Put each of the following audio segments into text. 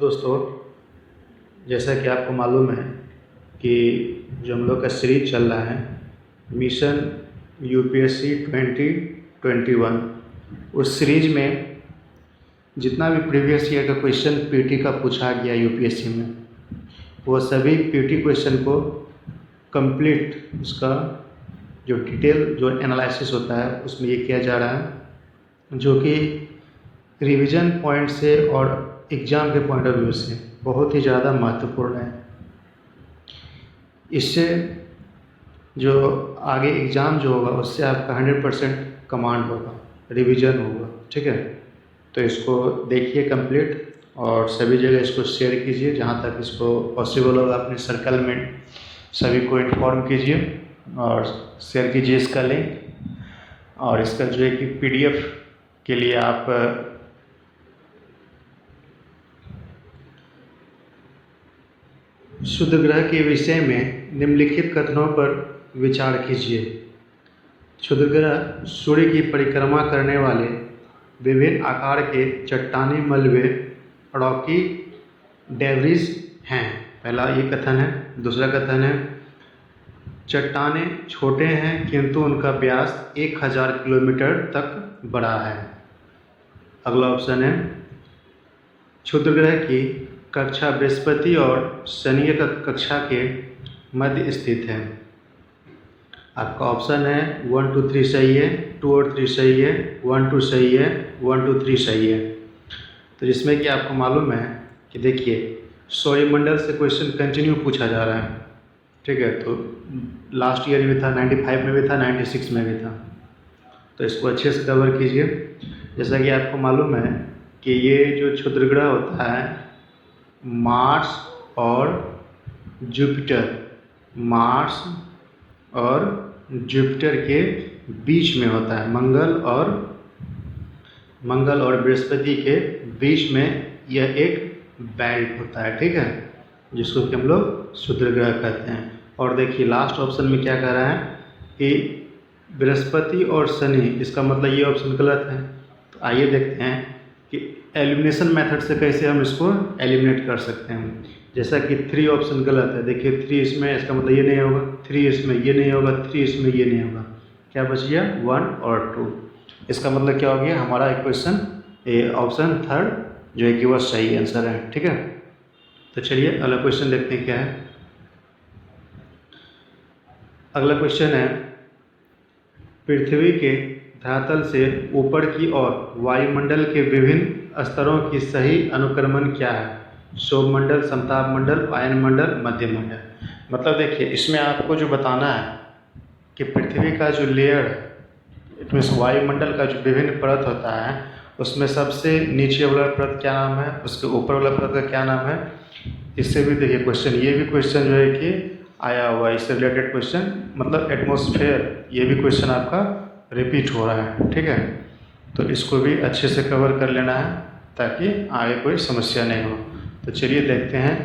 दोस्तों, जैसा कि आपको मालूम है कि जो हम लोग का सीरीज चल रहा है मिशन यूपीएससी 2021, उस सीरीज में जितना भी प्रीवियस ईयर का क्वेश्चन पीटी का पूछा गया यूपीएससी में, वो सभी पीटी क्वेश्चन को कंप्लीट उसका जो डिटेल जो एनालिसिस होता है उसमें ये किया जा रहा है, जो कि रिवीजन पॉइंट से और एग्ज़ाम के पॉइंट ऑफ व्यू से बहुत ही ज़्यादा महत्वपूर्ण है। इससे जो आगे एग्ज़ाम जो होगा उससे आपका 100% कमांड होगा, रिवीजन होगा। ठीक है, तो इसको देखिए कंप्लीट और सभी जगह इसको शेयर कीजिए, जहाँ तक इसको पॉसिबल होगा अपने सर्कल में सभी को इन्फॉर्म कीजिए और शेयर कीजिए इसका लिंक। और इसका जो है कि पीडीएफ के लिए आप शुद्ध ग्रह के विषय में निम्नलिखित कथनों पर विचार कीजिए। शुद्ध ग्रह सूर्य की परिक्रमा करने वाले विभिन्न आकार के चट्टानी मलबे रॉकी डेब्रिस हैं। पहला ये कथन है। दूसरा कथन है, चट्टाने छोटे हैं किंतु उनका व्यास 1000 किलोमीटर तक बड़ा है। अगला ऑप्शन है, क्षुद्र ग्रह की कक्षा बृहस्पति और शनि कक्षा के मध्य स्थित है। आपका ऑप्शन है 1 2 3 सही है, 2 और 3 सही है, 1 2 सही है, 1 2 3 सही है। तो जिसमें कि आपको मालूम है कि देखिए सौरमंडल से क्वेश्चन कंटिन्यू पूछा जा रहा है। ठीक है, तो लास्ट ईयर में था, 95 में भी था, 96 में भी था। तो इसको अच्छे से कवर कीजिए। जैसा कि आपको मालूम है कि ये जो क्षुद्र ग्रह होता है मार्स और जुपिटर के बीच में होता है। मंगल और बृहस्पति के बीच में यह एक बेल्ट होता है। ठीक है, जिसको कि हम लोग क्षुद्र ग्रह कहते हैं। और देखिए लास्ट ऑप्शन में क्या कह रहा है कि बृहस्पति और शनि, इसका मतलब ये ऑप्शन गलत है। तो आइए देखते हैं कि एलिमिनेशन मेथड से कैसे हम इसको एलिमिनेट कर सकते हैं। जैसा कि 3 ऑप्शन गलत है। देखिए 3 इसमें, इसका मतलब ये नहीं होगा, 3 इसमें ये नहीं होगा, 3 इसमें ये नहीं होगा। क्या बच गया? 1 और 2। इसका मतलब क्या हो गया, हमारा क्वेश्चन ऑप्शन 3 जो है कि वह सही आंसर है। ठीक है, तो चलिए अगला क्वेश्चन देखते हैं क्या है। अगला क्वेश्चन है, पृथ्वी के धरातल से ऊपर की ओर वायुमंडल के विभिन्न स्तरों की सही अनुक्रमण क्या है? सौरमंडल, समताप मंडल, आयनमंडल, मध्य मंडल। मतलब देखिए इसमें आपको जो बताना है कि पृथ्वी का जो लेयर, इसमें वायुमंडल का जो विभिन्न परत होता है उसमें सबसे नीचे वाला परत क्या नाम है, उसके ऊपर वाला परत का क्या नाम है। इससे भी देखिए क्वेश्चन, ये भी क्वेश्चन जो है कि आया हुआ है, इससे रिलेटेड क्वेश्चन, मतलब एटमॉस्फेयर, ये भी क्वेश्चन आपका रिपीट हो रहा है। ठीक है, तो इसको भी अच्छे से कवर कर लेना है ताकि आगे कोई समस्या नहीं हो। तो चलिए देखते हैं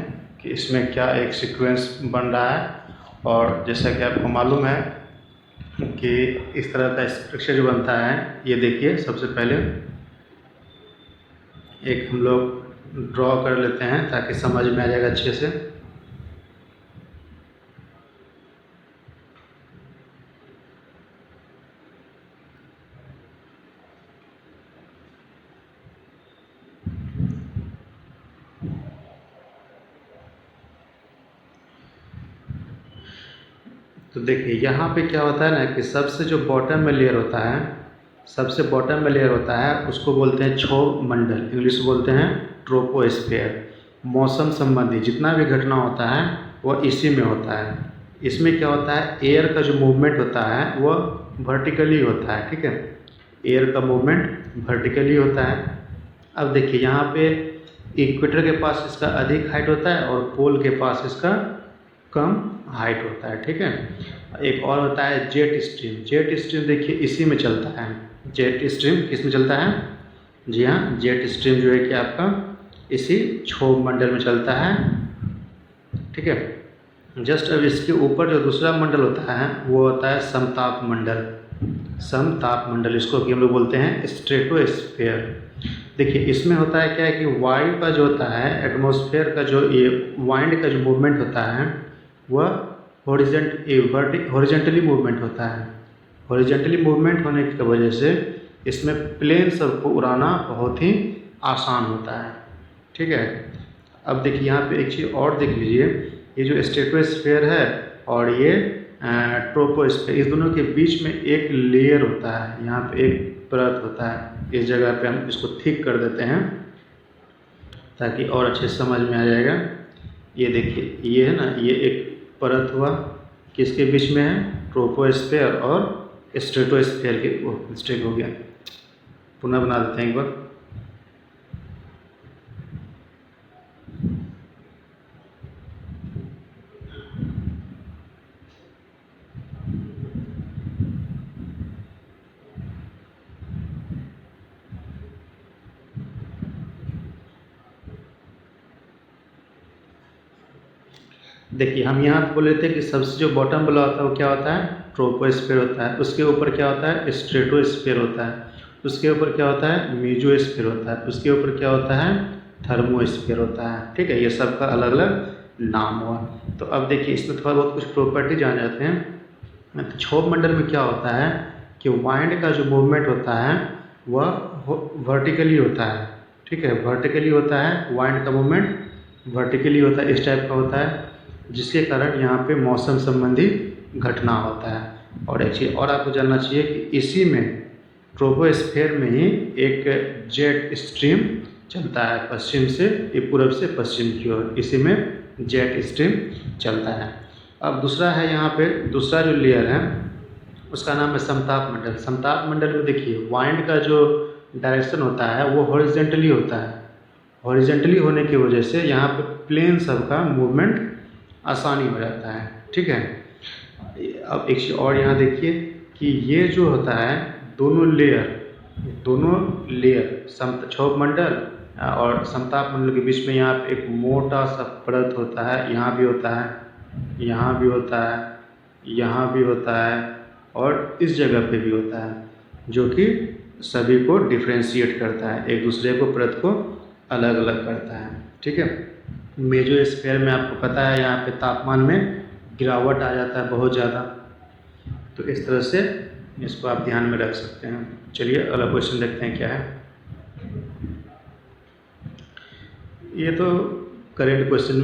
कि इसमें क्या एक सीक्वेंस बन रहा है। और जैसा कि आपको मालूम है कि इस तरह का स्ट्रक्चर जो बनता है, ये देखिए सबसे पहले एक हम लोग ड्रॉ कर लेते हैं ताकि समझ में आ जाएगा अच्छे से। तो देखिए यहाँ पे क्या होता है ना कि सबसे जो बॉटम में लेयर होता है, सबसे बॉटम में लेयर होता है उसको बोलते हैं क्षोभ मंडल, इंग्लिश में बोलते हैं ट्रोपोस्फेयर। मौसम संबंधी जितना भी घटना होता है वह इसी में होता है। इसमें क्या होता है, एयर का जो मूवमेंट होता है वह वर्टिकली होता है। ठीक है, एयर का मूवमेंट वर्टिकली होता है। अब देखिए यहाँ पे इक्वेटर के पास इसका अधिक हाइट होता है और पोल के पास इसका कम हाइट होता है। ठीक है, एक और होता है जेट स्ट्रीम। जेट स्ट्रीम देखिए इसी में चलता है। जेट स्ट्रीम किस में चलता है? जी हाँ, जेट स्ट्रीम जो है कि आपका इसी क्षोभ मंडल में चलता है। ठीक है, जस्ट अब इसके ऊपर जो दूसरा मंडल होता है वो होता है समताप मंडल। इसको कि हम लोग बोलते हैं स्ट्रेटोस्फेयर। देखिए इसमें होता है क्या है कि वायु का जो होता है एटमॉस्फेयर का जो ये वाइंड का जो मूवमेंट होता है वह हॉरिजेंटली मूवमेंट होता है। हॉरिजेंटली मूवमेंट होने की वजह से इसमें प्लेन सबको उड़ाना बहुत ही आसान होता है। ठीक है, अब देखिए यहाँ पे एक चीज़ और देख लीजिए, ये जो स्ट्रेटोस्फेयर है और ये ट्रोपोस्फेयर, इस दोनों के बीच में एक लेयर होता है, यहाँ पे एक परत होता है। इस जगह पे हम इसको थिक कर देते हैं ताकि और अच्छे से समझ में आ जाएगा। ये देखिए ये है ना, ये एक परत हुआ, किसके बीच में है, ट्रोपोस्फेयर और स्ट्रेटोस्फेयर के, वो मिस्टेक हो गया, पुनः बना देते हैं एक बार। देखिए हम यहाँ पे बोले थे कि सबसे जो बॉटम वाला होता है वो क्या होता है, ट्रोपोस्फेयर होता है। उसके ऊपर क्या होता है, स्ट्रेटोस्फेयर होता है। उसके ऊपर क्या होता है, मेसोस्फेयर होता है। उसके ऊपर क्या होता है, थर्मोस्फेयर होता है। ठीक है, ये सबका अलग अलग नाम हुआ। तो अब देखिए इसमें थोड़ा बहुत कुछ प्रॉपर्टी जान जाते हैं। तो क्षोभ मंडल में क्या होता है कि वाइंड का जो मूवमेंट होता है वह वर्टिकली होता है। ठीक है, वर्टिकली होता है, वाइंड का मूवमेंट वर्टिकली होता है, इस टाइप का होता है, जिसके कारण यहाँ पे मौसम संबंधी घटना होता है। और एक चीज़ और आपको जानना चाहिए कि इसी में ट्रोपोस्फेयर में ही एक जेट स्ट्रीम चलता है, पश्चिम से पूर्व से पश्चिम की ओर, इसी में जेट स्ट्रीम चलता है। अब दूसरा है यहाँ पे, दूसरा जो लेयर है उसका नाम है समताप मंडल। समताप मंडल में देखिए वाइंड का जो डायरेक्शन होता है वो हॉरिजेंटली होता है। हॉरिजेंटली होने की वजह से यहाँ पे प्लेन सब का मूवमेंट आसानी हो जाता है। ठीक है, अब एक चीज़ और यहाँ देखिए कि ये जो होता है दोनों लेयर क्षोभ मंडल और समताप मंडल के बीच में यहाँ पे एक मोटा सा परत होता है। यहाँ भी होता है, यहाँ भी होता है, यहाँ भी होता है और इस जगह पे भी होता है, जो कि सभी को डिफ्रेंशिएट करता है, एक दूसरे को परत को अलग अलग करता है। ठीक है, मेसोस्फेयर में आपको पता है यहाँ पे तापमान में गिरावट आ जाता है बहुत ज़्यादा। तो इस तरह से इसको आप ध्यान में रख सकते हैं। चलिए अगला क्वेश्चन देखते हैं क्या है। ये तो करेंट क्वेश्चन,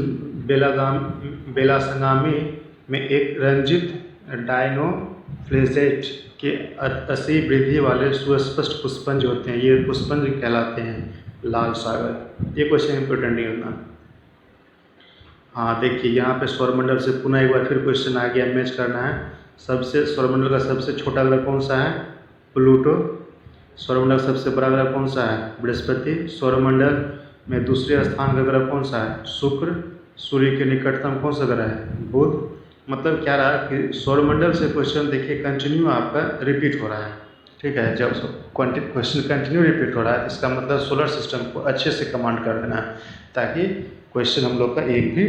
बेलासंगामी में एक रंजित डायनोफ्लेजेट के अति वृद्धि वाले सुस्पष्ट पुष्पंज होते हैं, ये पुष्पंज कहलाते हैं लाल सागर। ये क्वेश्चन इंपोर्टेंट नहीं होता। हाँ देखिए यहाँ पे सौरमंडल से पुनः एक बार फिर क्वेश्चन आ गया, मैच करना है। सबसे सौरमंडल का सबसे छोटा ग्रह कौन सा है, प्लूटो। सौरमंडल का सबसे बड़ा ग्रह कौन सा है, बृहस्पति। सौरमंडल में दूसरे स्थान का ग्रह कौन सा है, शुक्र। सूर्य के निकटतम कौन सा ग्रह है, बुध। मतलब क्या रहा कि सौरमंडल से क्वेश्चन देखिए कंटिन्यू आपका रिपीट हो रहा है। ठीक है, जब क्वेश्चन कंटिन्यू रिपीट हो रहा है इसका मतलब सोलर सिस्टम को अच्छे से कमांड कर देना है, ताकि क्वेश्चन हम लोग का एक भी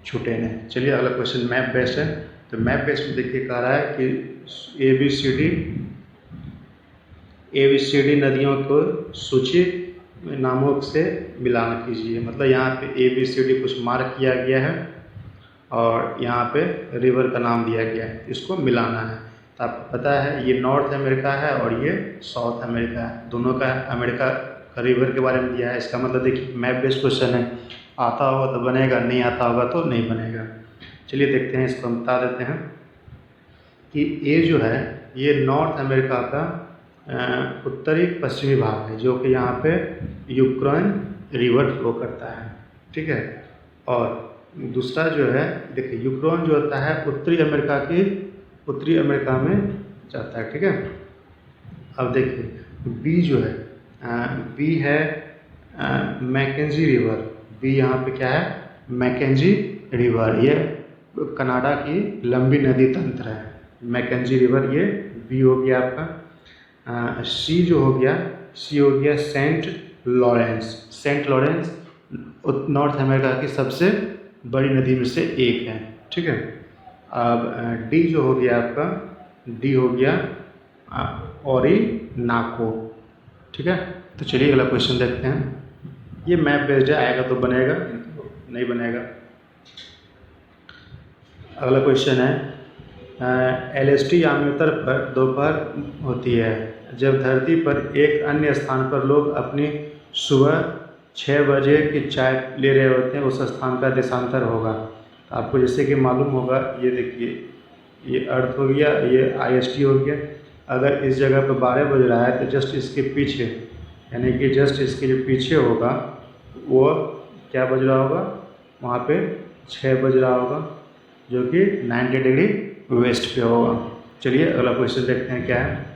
छूटे नहीं। चलिए अगला क्वेश्चन मैप बेस्ड है। तो मैप बेस्ड में देखिए कह रहा है कि ABCD नदियों को सूची नामों से मिलान कीजिए। मतलब यहाँ पे ABCD कुछ मार्क किया गया है और यहाँ पे रिवर का नाम दिया गया है, इसको मिलाना है। तो आपको पता है ये नॉर्थ अमेरिका है और ये साउथ अमेरिका है, दोनों का अमेरिका का रिवर के बारे में दिया है। इसका मतलब देखिए मैप बेस्ड क्वेश्चन है, आता होगा तो बनेगा, नहीं आता होगा तो नहीं बनेगा। चलिए देखते हैं, इसको हम बता देते हैं कि ये जो है ये नॉर्थ अमेरिका का उत्तरी पश्चिमी भाग है, जो कि यहाँ पे यूक्रेन रिवर फ्लो करता है। ठीक है, और दूसरा जो है देखिए यूक्रेन जो होता है उत्तरी अमेरिका में जाता है। ठीक है, अब देखिए बी जो है बी है मैकेंजी रिवर। बी यहाँ पे क्या है, मैकेंजी रिवर, ये कनाडा की लंबी नदी तंत्र है मैकेंजी रिवर, ये बी हो गया आपका। सी जो हो गया, सी हो गया सेंट लॉरेंस नॉर्थ अमेरिका की सबसे बड़ी नदी में से एक है। ठीक है, अब डी जो हो गया आपका, डी हो गया ओरिनाको। ठीक है, तो चलिए अगला क्वेश्चन देखते हैं। ये मैप बेस्ड है, आएगा तो बनेगा, नहीं बनेगा। अगला क्वेश्चन है LST यामियोत्तर पर दोपहर होती है जब धरती पर एक अन्य स्थान पर लोग अपनी सुबह 6 बजे की चाय ले रहे होते हैं, उस स्थान का देशांतर होगा। आपको जैसे कि मालूम होगा, ये देखिए, ये अर्थ हो गया, ये IST हो गया। अगर इस जगह पर 12 बज रहा है तो जस्ट इसके पीछे, यानी कि जस्ट इसके जो पीछे होगा वो क्या बज रहा होगा, वहाँ पे 6 बज रहा होगा, जो कि 90 डिग्री वेस्ट पे होगा। चलिए अगला क्वेश्चन देखते हैं क्या है।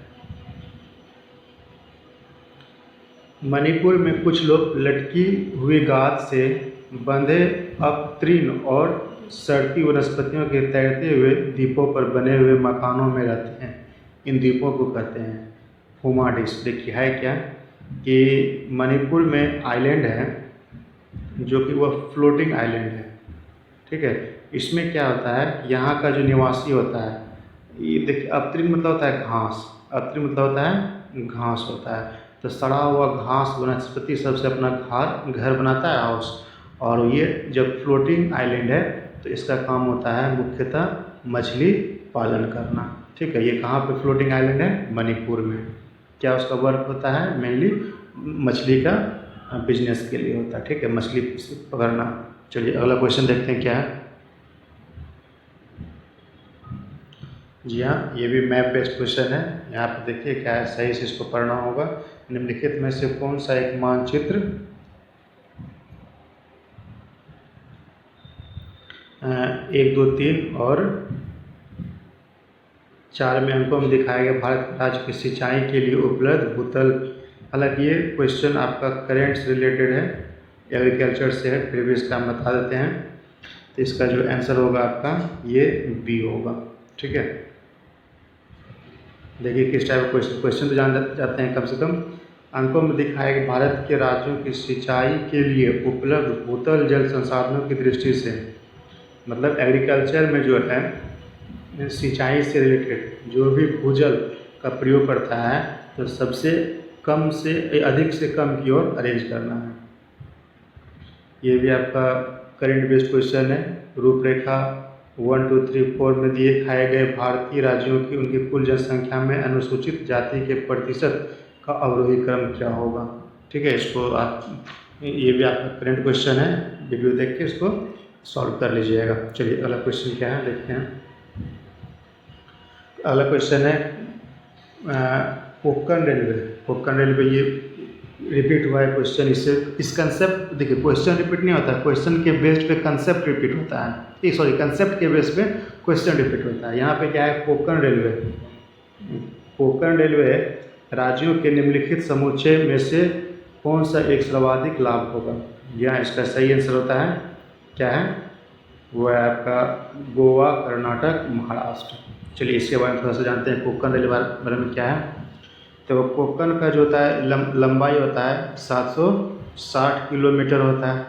मणिपुर में कुछ लोग लटकी हुई गाद से बंधे अपतृण और सड़ती वनस्पतियों के तैरते हुए द्वीपों पर बने हुए मकानों में रहते हैं। इन द्वीपों को कहते हैं हुमाडिस। देखिए है क्या कि मणिपुर में आइलैंड है जो कि वह फ्लोटिंग आइलैंड है, ठीक है। इसमें क्या होता है, यहाँ का जो निवासी होता है, ये देखिए अपतृण मतलब होता है घास, अपतृण मतलब होता है घास होता है। तो सड़ा हुआ घास वनस्पति सबसे अपना घर बनाता है हाउस। और ये जब फ्लोटिंग आइलैंड है तो इसका काम होता है मुख्यतः मछली पालन करना, ठीक है। ये कहाँ पे फ्लोटिंग आइलैंड है, मणिपुर में। क्या उसका वर्क होता है, मेनली मछली का बिजनेस के लिए होता है, ठीक है, मछली पकड़ना। चलिए अगला क्वेश्चन देखते हैं क्या है। जी हाँ, ये भी मैप बेस्ड क्वेश्चन है। यहाँ पर देखिए क्या है, सही से इसको पढ़ना होगा। निम्नलिखित में से कौन सा एक मानचित्र 1, 2, 3 और 4 में अंकों में दिखाया गया भारत राज्य की सिंचाई के लिए उपलब्ध भूतल। हालांकि ये क्वेश्चन आपका करेंट से रिलेटेड है, एग्रीकल्चर से है, फिर भी इसका हम बता देते हैं। तो इसका जो आंसर होगा आपका ये B होगा, ठीक है। देखिए किस टाइप का क्वेश्चन तो जान जाते हैं कम से कम। अंकों में दिखाया कि भारत के राज्यों की सिंचाई के लिए उपलब्ध भूतल जल संसाधनों की दृष्टि से, मतलब एग्रीकल्चर में जो है सिंचाई से रिलेटेड जो भी भूजल का प्रयोग करता है तो सबसे कम से अधिक से कम की ओर अरेंज करना है। ये भी आपका करेंट बेस्ड क्वेश्चन है। रूपरेखा 1, 2, 3, 4 में दिखाए गए भारतीय राज्यों की उनकी कुल जनसंख्या में अनुसूचित जाति के प्रतिशत का अवरोही क्रम क्या होगा, ठीक है। इसको आप, ये भी आपका करेंट क्वेश्चन है, वीडियो देख के इसको सॉल्व कर लीजिएगा। चलिए अगला क्वेश्चन क्या है देखते हैं। अगला क्वेश्चन है कोंकण रेलवे। कोंकण रेलवे ये रिपीट हुआ है क्वेश्चन। इससे इस कंसेप्ट, देखिए क्वेश्चन रिपीट नहीं होता है, क्वेश्चन के बेस पे कंसेप्ट रिपीट होता है, सॉरी कंसेप्ट के बेस पे क्वेश्चन रिपीट होता है। यहाँ पे क्या है, कोंकण रेलवे। कोंकण रेलवे राज्यों के निम्नलिखित समुच्चय में से कौन सा एक सर्वाधिक लाभ होगा। यहाँ इसका सही आंसर होता है क्या है, वो है आपका गोवा, कर्नाटक, महाराष्ट्र। चलिए इसके बारे में थोड़ा सा जानते हैं। कोंकण रेलवे बारे में क्या है, तो कोंकण का जो होता है लंबाई होता है 760 किलोमीटर होता है,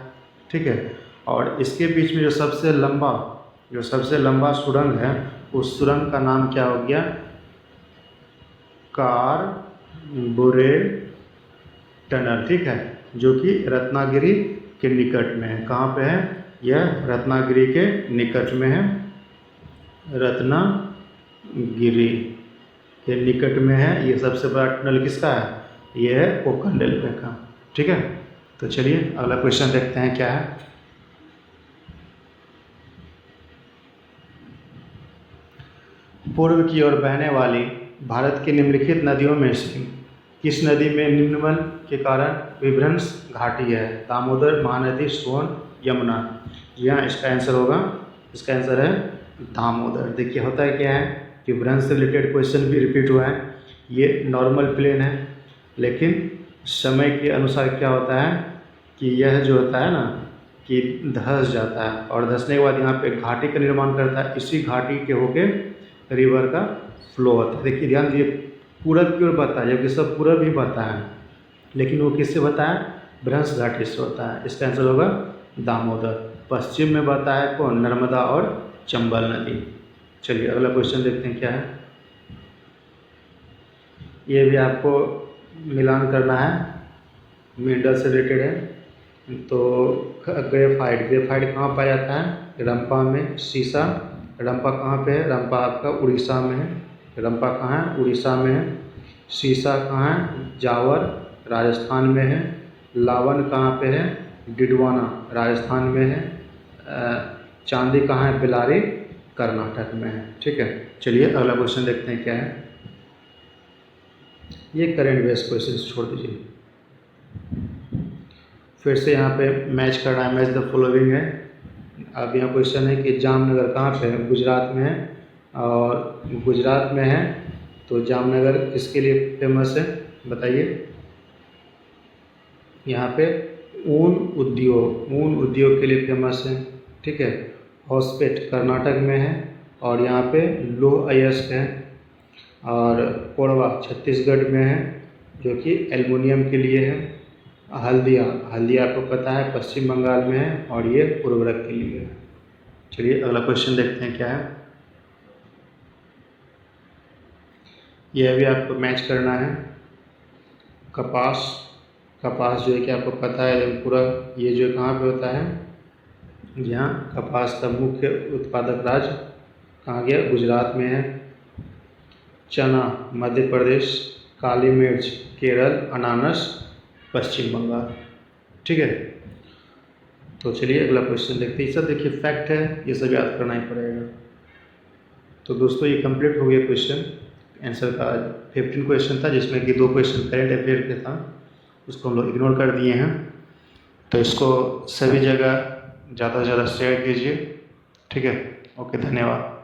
ठीक है। और इसके बीच में जो सबसे लंबा सुरंग है, उस सुरंग का नाम क्या हो गया, कारबोरेल टनल, ठीक है, जो कि रत्नागिरी के निकट में है। कहाँ पे है, यह रत्नागिरी के निकट में है, रत्नागिरी के निकट में है। ये सबसे बड़ा टनल किसका है, ये है कोंकण रेलवे का, ठीक है। तो चलिए अगला क्वेश्चन देखते हैं क्या है। पूर्व की ओर बहने वाली भारत की निम्नलिखित नदियों में से किस नदी में निम्नवन के कारण विभ्रंश घाटी है। दामोदर, महानदी, सोन, यमुना। यहाँ इसका आंसर होगा, इसका आंसर है दामोदर। देखिए होता है क्या है कि विभ्रंश से रिलेटेड क्वेश्चन भी रिपीट हुआ है। ये नॉर्मल प्लेन है, लेकिन समय के अनुसार क्या होता है कि यह जो होता है ना कि धंस जाता है, और धंसने के बाद यहाँ पे घाटी का निर्माण करता है। इसी घाटी के होके रिवर का फ्लो होता है। देखिए ध्यान दीजिए, पूरब की ओर बहता है, जबकि सब पूरब ही बहता है, लेकिन वो किससे बहता है, भ्रंश घाटी से होता है। इसका आंसर होगा दामोदर। पश्चिम में बहता है कौन, नर्मदा और चंबल नदी। चलिए अगला क्वेश्चन देखते हैं क्या है। ये भी आपको मिलान करना है मिनरल से रिलेटेड है। तो ग्रेफाइट कहाँ पाया जाता है? रंपा में। सीसा, रंपा कहाँ पे है? रंपा आपका उड़ीसा में है। रंपा कहाँ है? उड़ीसा में है। सीसा कहाँ है? जावर, राजस्थान में है। लावन कहाँ पे है? डिडवाना, राजस्थान में है। चांदी कहाँ है? बेल्लारी, कर्नाटक में है। ठीक है, चलिए अगला क्वेश्चन देखते हैं क्या है। ये करंट बेस्ड क्वेश्चन छोड़ दीजिए, फिर से यहाँ पे मैच करना है। मैच द फॉलोइंग है। अब यहाँ क्वेश्चन है कि जामनगर कहाँ पे है? गुजरात में है। और गुजरात में है तो जामनगर किसके लिए फेमस है बताइए? यहाँ पे ऊन उद्योग के लिए फेमस है। ठीक है। हॉस्पेट कर्नाटक में है और यहाँ पे लोह अयस्क है। और कोरबा छत्तीसगढ़ में है जो कि एल्युमिनियम के लिए है। हल्दिया आपको पता है पश्चिम बंगाल में है और ये उर्वरक के लिए है। चलिए अगला क्वेश्चन देखते हैं क्या है। यह भी आपको मैच करना है। कपास जो है कि आपको पता है पूरा, ये जो कहाँ पे होता है? यहाँ कपास का मुख्य उत्पादक राज्य कहाँ गया? गुजरात में है। चना मध्य प्रदेश, काली मिर्च केरल, अनानास पश्चिम बंगाल। ठीक है, तो चलिए अगला क्वेश्चन देखते हैं। सब देखिए फैक्ट है, ये सब याद करना ही पड़ेगा। तो दोस्तों ये कंप्लीट हो गया क्वेश्चन आंसर का। 15 क्वेश्चन था जिसमें कि 2 क्वेश्चन करंट अफेयर के था, उसको हम लोग इग्नोर कर दिए हैं। तो इसको सभी जगह ज़्यादा से ज़्यादा शेयर कीजिए। ठीक है, ओके, धन्यवाद।